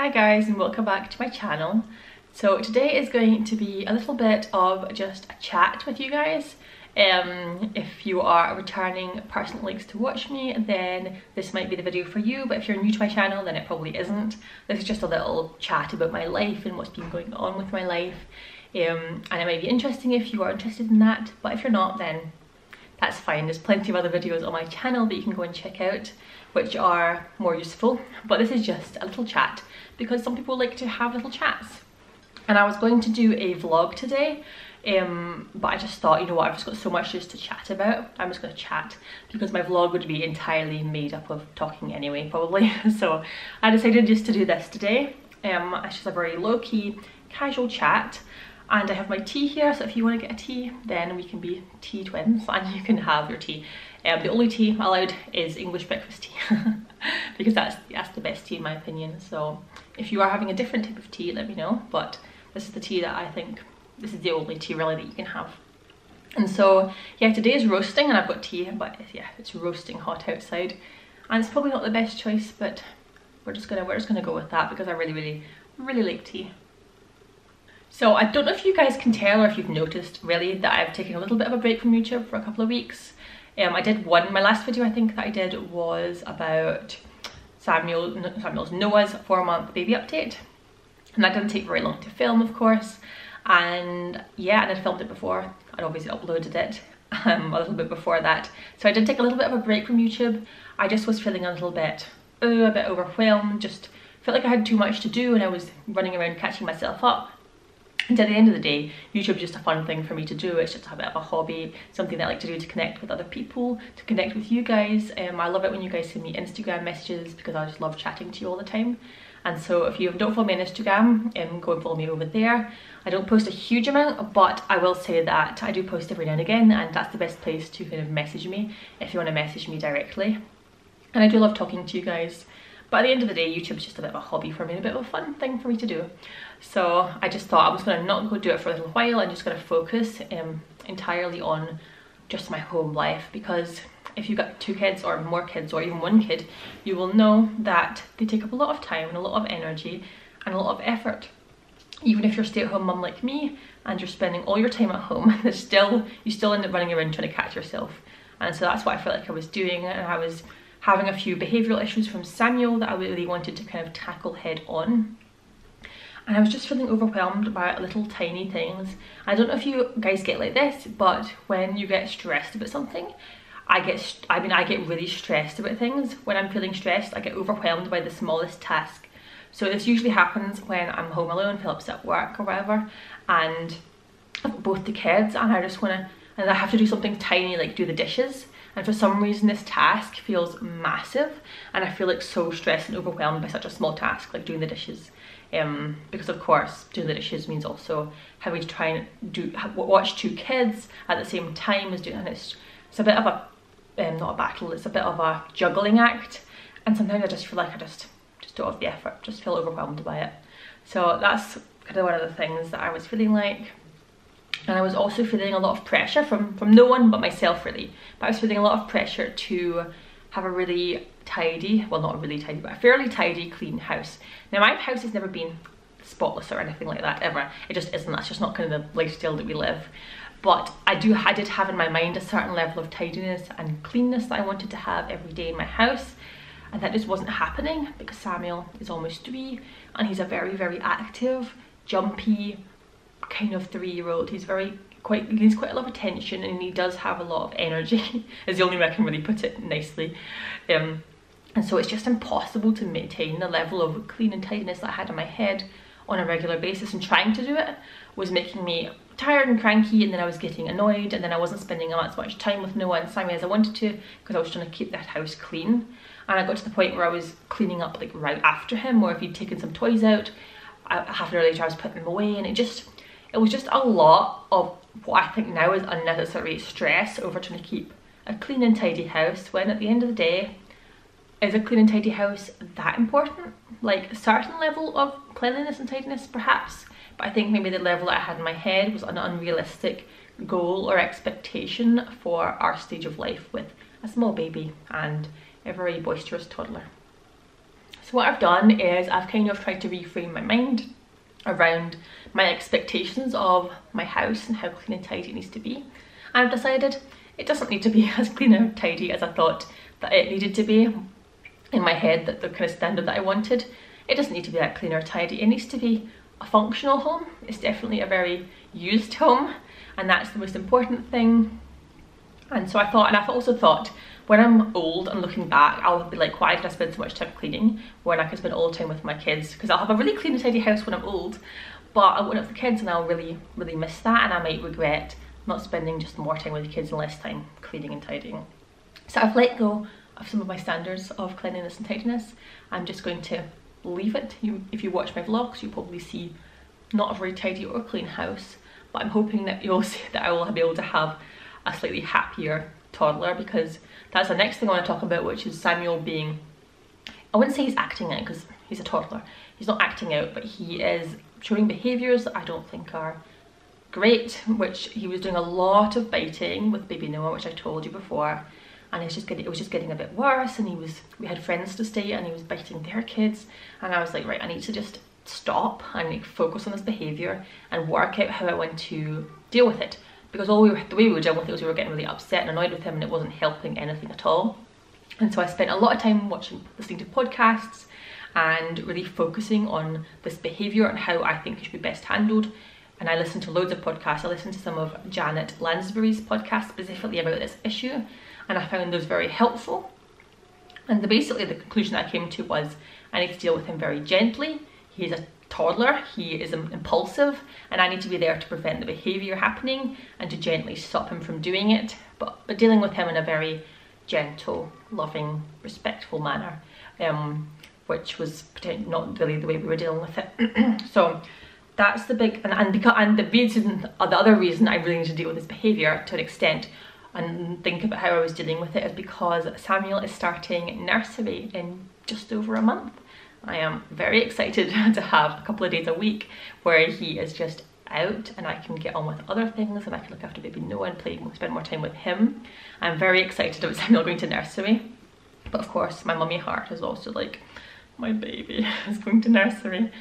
Hi guys, and welcome back to my channel. So today is going to be a little bit of just a chat with you guys. If you are a returning person that likes to watch me, then this might be the video for you, but if you're new to my channel, then it probably isn't. This is just a little chat about my life and what's been going on with my life, and it might be interesting if you are interested in that, but if you're not, then that's fine. There's plenty of other videos on my channel that you can go and check out which are more useful, but this is just a little chat because some people like to have little chats. And I was going to do a vlog today, but I just thought, you know what, I've just got so much just to chat about. I'm just going to chat because my vlog would be entirely made up of talking anyway, probably. So I decided just to do this today. It's just a very low-key, casual chat. And I have my tea here, so if you want to get a tea, then we can be tea twins and you can have your tea. The only tea allowed is English breakfast tea because that's the best tea in my opinion. So if you are having a different type of tea, let me know, but this is the tea that I think, this is the only tea really that you can have. And so yeah, today is roasting and I've got tea, but yeah, it's roasting hot outside and it's probably not the best choice, but we're just gonna go with that because I really like tea. So I don't know if you guys can tell or if you've noticed really that I've taken a little bit of a break from YouTube for a couple of weeks. I did one, my last video I think that I did was about Noah's 4-month baby update, and that didn't take very long to film, of course, and yeah, and I'd filmed it before, I'd obviously uploaded it a little bit before that, so I did take a little bit of a break from YouTube. I just was feeling a bit overwhelmed, just felt like I had too much to do and I was running around catching myself up. And at the end of the day, YouTube is just a fun thing for me to do. It's just a bit of a hobby, something that I like to do to connect with other people, to connect with you guys. I love it when you guys send me Instagram messages because I just love chatting to you all the time. And so if you don't follow me on Instagram, go and follow me over there. I don't post a huge amount, but I will say that I do post every now and again, and that's the best place to kind of message me if you want to message me directly. And I do love talking to you guys. But at the end of the day, YouTube's just a bit of a hobby for me, a bit of a fun thing for me to do. So I just thought I was going to not go do it for a little while and just going to focus entirely on just my home life, because if you've got 2 kids or more kids or even 1 kid, you will know that they take up a lot of time and a lot of energy and a lot of effort. Even if you're a stay-at-home mum like me and you're spending all your time at home, you still end up running around trying to catch yourself. And so that's what I felt like I was doing, and I was having a few behavioural issues from Samuel that I really wanted to kind of tackle head on. And I was just feeling overwhelmed by little tiny things. I don't know if you guys get like this, but when you get stressed about something, I get really stressed about things. When I'm feeling stressed, I get overwhelmed by the smallest task. So this usually happens when I'm home alone, Philip's at work or whatever, and I've got both the kids and I have to do something tiny like do the dishes. And for some reason this task feels massive and I feel like so stressed and overwhelmed by such a small task like doing the dishes. Because of course doing the dishes means also having to try and watch 2 kids at the same time as doing, and it's a bit of a, not a battle, it's a bit of a juggling act, and sometimes I just feel like I just don't have the effort, just feel overwhelmed by it. So that's kind of one of the things that I was feeling like. And I was also feeling a lot of pressure from no one but myself really. But I was feeling a lot of pressure to have a really tidy, well not really tidy, but a fairly tidy, clean house. Now my house has never been spotless or anything like that ever. It just isn't, that's just not kind of the lifestyle that we live. But I did have in my mind a certain level of tidiness and cleanness that I wanted to have every day in my house. And that just wasn't happening because Samuel is almost 3 and he's a very active, jumpy, kind of 3-year-old. He needs quite a lot of attention and he does have a lot of energy is the only way I can really put it nicely. And so it's just impossible to maintain the level of clean and tidiness that I had in my head on a regular basis, and trying to do it was making me tired and cranky, and then I was getting annoyed, and then I wasn't spending as much time with Noah and Sammy as I wanted to because I was trying to keep that house clean. And I got to the point where I was cleaning up like right after him, or if he'd taken some toys out, half an hour later I was putting them away, and it was just a lot of what I think now is unnecessary stress over trying to keep a clean and tidy house, when at the end of the day, is a clean and tidy house that important? Like a certain level of cleanliness and tidiness perhaps, but I think maybe the level that I had in my head was an unrealistic goal or expectation for our stage of life with a small baby and a very boisterous toddler. So what I've done is I've kind of tried to reframe my mind around my expectations of my house and how clean and tidy it needs to be. And I've decided it doesn't need to be as clean and tidy as I thought that it needed to be in my head, that the kind of standard that I wanted. It doesn't need to be that clean or tidy. It needs to be a functional home. It's definitely a very used home, and that's the most important thing. And so I thought, and I've also thought, when I'm old and looking back, I'll be like, why did I spend so much time cleaning when I could spend all the time with my kids? Because I'll have a really clean and tidy house when I'm old, but I won't have the kids, and I'll really miss that, and I might regret not spending just more time with the kids and less time cleaning and tidying. So I've let go of some of my standards of cleanliness and tidiness. I'm just going to leave it. If you watch my vlogs, you'll probably see not a very tidy or clean house, but I'm hoping that you'll see that I will be able to have a slightly happier toddler, because that's the next thing I want to talk about, which is Samuel being, I wouldn't say he's acting out because he's a toddler. He's not acting out, but he is showing behaviours that I don't think are great, which he was doing a lot of biting with baby Noah, which I told you before, and it was just getting a bit worse, and we had friends to stay and he was biting their kids, and I was like, right, I need to just stop and like focus on this behaviour and work out how I want to deal with it. Because the way we were dealing with it was we were getting really upset and annoyed with him, and it wasn't helping anything at all. And so I spent a lot of time listening to podcasts and really focusing on this behaviour and how I think it should be best handled. And I listened to loads of podcasts. I listened to some of Janet Lansbury's podcasts specifically about this issue, and I found those very helpful. And basically the conclusion I came to was I need to deal with him very gently. He's a toddler, he is impulsive, and I need to be there to prevent the behaviour happening and to gently stop him from doing it, but dealing with him in a very gentle, loving, respectful manner, which was not really the way we were dealing with it. So that's the big, and the other reason I really need to deal with this behaviour to an extent and think about how I was dealing with it is because Samuel is starting nursery in just over a month. I am very excited to have a couple of days a week where he is just out and I can get on with other things and I can look after baby Noah and spend more time with him. I'm very excited about Samuel going to nursery, but of course my mummy heart is also like, my baby is going to nursery,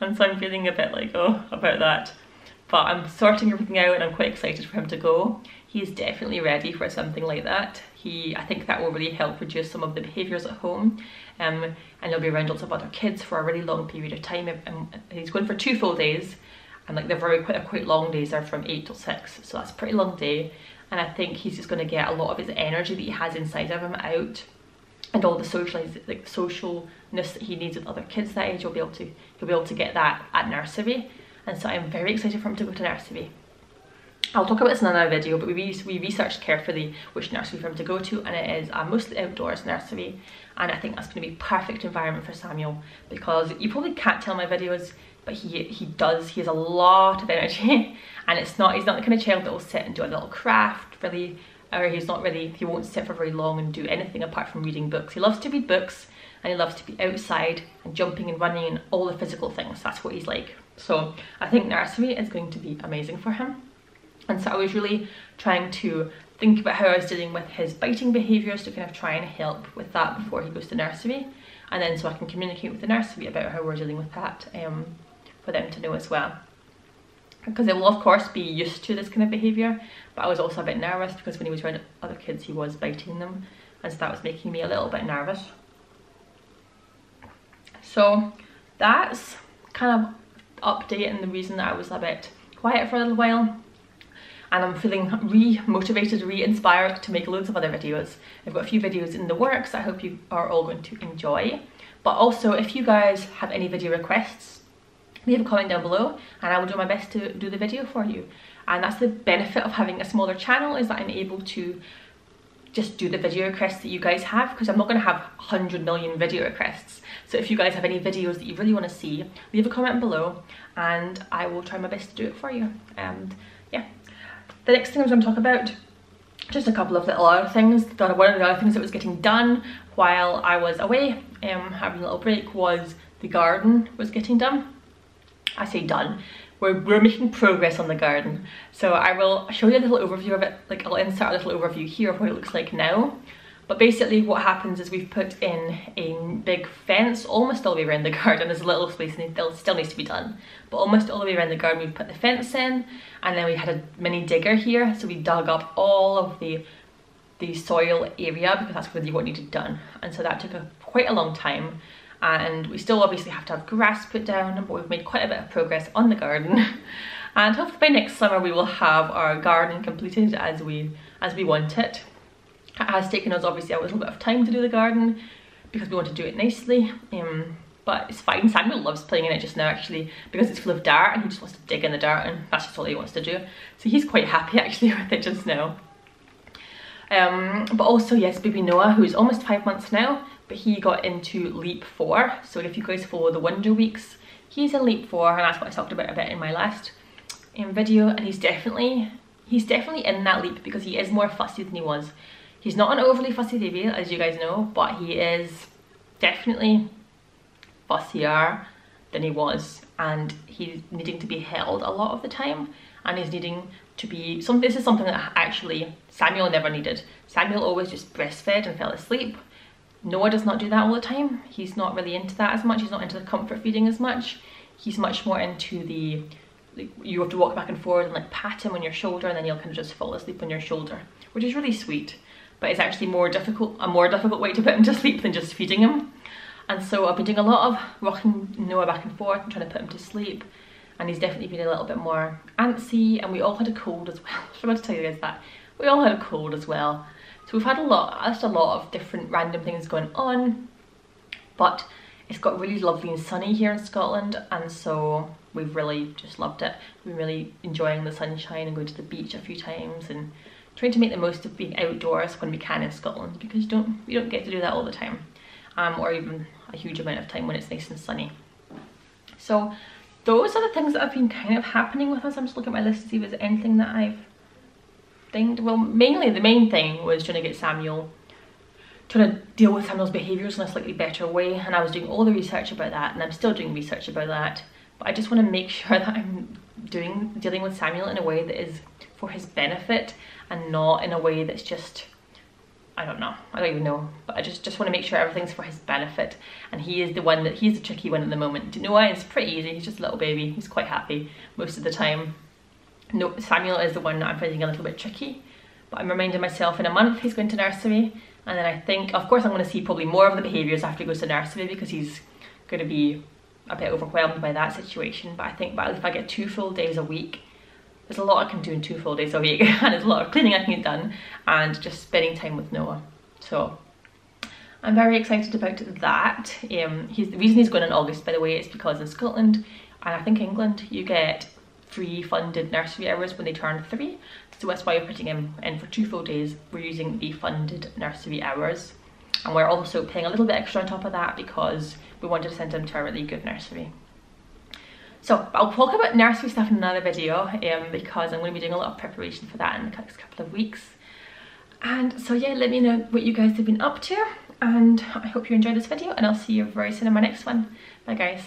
and so I'm feeling a bit like, oh, about that. But I'm sorting everything out and I'm quite excited for him to go. He's definitely ready for something like that. I think that will really help reduce some of the behaviours at home, and he'll be around lots of other kids for a really long period of time. He's going for 2 full days, and like they're quite long days. They're from 8 till 6, so that's a pretty long day. And I think he's just going to get a lot of his energy that he has inside of him out, and all the socialness that he needs with other kids that age. He'll be able to get that at nursery, and so I'm very excited for him to go to nursery. I'll talk about this in another video, but we researched carefully which nursery for him to go to, and it is a mostly outdoors nursery, and I think that's going to be a perfect environment for Samuel, because you probably can't tell my videos, but he has a lot of energy, and he's not the kind of child that will sit and do a little craft really, or he won't sit for very long and do anything apart from reading books. He loves to read books, and he loves to be outside and jumping and running and all the physical things. That's what he's like. So I think nursery is going to be amazing for him. And so I was really trying to think about how I was dealing with his biting behaviours to kind of try and help with that before he goes to nursery, and then so I can communicate with the nursery about how we're dealing with that, for them to know as well. Because they will of course be used to this kind of behaviour, but I was also a bit nervous because when he was around other kids he was biting them, and so that was making me a little bit nervous. So that's kind of update and the reason that I was a bit quiet for a little while. And I'm feeling re-motivated, re-inspired to make loads of other videos. I've got a few videos in the works I hope you are all going to enjoy. But also, if you guys have any video requests, leave a comment down below and I will do my best to do the video for you. And that's the benefit of having a smaller channel, is that I'm able to just do the video requests that you guys have, because I'm not going to have 100 million video requests. So if you guys have any videos that you really want to see, leave a comment below and I will try my best to do it for you. And yeah. The next thing I was going to talk about, just a couple of little other things. One of the other things that was getting done while I was away, having a little break, was the garden was getting done. I say done. We're making progress on the garden. So I will show you a little overview of it, like I'll insert a little overview here of what it looks like now. But basically what happens is we've put in a big fence almost all the way around the garden. There's a little space and it still needs to be done, but almost all the way around the garden we've put the fence in, and then we had a mini digger here, so we dug up all of the soil area because that's really what needed done. And so that took quite a long time, and we still obviously have to have grass put down, but we've made quite a bit of progress on the garden. And hopefully by next summer we will have our garden completed as we want it. It has taken us obviously a little bit of time to do the garden because we want to do it nicely, but it's fine. Samuel loves playing in it just now actually, because it's full of dirt and he just wants to dig in the dirt, and that's just all he wants to do. So he's quite happy actually with it just now. But also, yes, baby Noah, who's almost 5 months now, but he got into leap 4. So if you guys follow the Wonder Weeks, he's in leap 4, and that's what I talked about a bit in my last video. And he's definitely in that leap because he is more fussy than he was. He's not an overly fussy baby, as you guys know, but he is definitely fussier than he was, and he's needing to be held a lot of the time, and he's needing to be this is something that actually Samuel never needed. Samuel always just breastfed and fell asleep. Noah does not do that all the time. He's not really into that as much. He's not into the comfort feeding as much. He's much more into the, like, you have to walk back and forward and like pat him on your shoulder, and then he'll kind of just fall asleep on your shoulder, which is really sweet. But it's actually a more difficult way to put him to sleep than just feeding him. And so I've been doing a lot of rocking Noah back and forth and trying to put him to sleep, and he's definitely been a little bit more antsy, and we all had a cold as well. I forgot to tell you guys that. We all had a cold as well. So we've had a lot of different random things going on, but it's got really lovely and sunny here in Scotland, and so we've really just loved it. We've been really enjoying the sunshine and going to the beach a few times and trying to make the most of being outdoors when we can in Scotland, because we don't get to do that all the time, or even a huge amount of time when it's nice and sunny. So those are the things that have been kind of happening with us. I'm just looking at my list to see if there's anything that I've thinked. Well, mainly the main thing was trying to deal with Samuel's behaviours in a slightly better way, and I was doing all the research about that, and I'm still doing research about that, but I just want to make sure that I'm dealing with Samuel in a way that is for his benefit and not in a way that's just, I don't even know, but I just want to make sure everything's for his benefit. And he's the tricky one at the moment. Noah is pretty easy, he's just a little baby, he's quite happy most of the time. No, Samuel is the one that I'm finding a little bit tricky, but I'm reminding myself in a month he's going to nursery, and then I think, of course, I'm going to see probably more of the behaviours after he goes to nursery because he's going to be a bit overwhelmed by that situation. But I think if I get 2 full days a week, there's a lot I can do in 2 full days a week, and there's a lot of cleaning I can get done and just spending time with Noah. So I'm very excited about that. The reason he's going in August, by the way, is because in Scotland, and I think England, you get free funded nursery hours when they turn 3. So that's why we're putting him in for 2 full days. We're using the funded nursery hours, and we're also paying a little bit extra on top of that because we wanted to send him to a really good nursery. So I'll talk about nursery stuff in another video because I'm going to be doing a lot of preparation for that in the next couple of weeks. And so yeah, let me know what you guys have been up to, and I hope you enjoyed this video, and I'll see you very soon in my next one. Bye guys.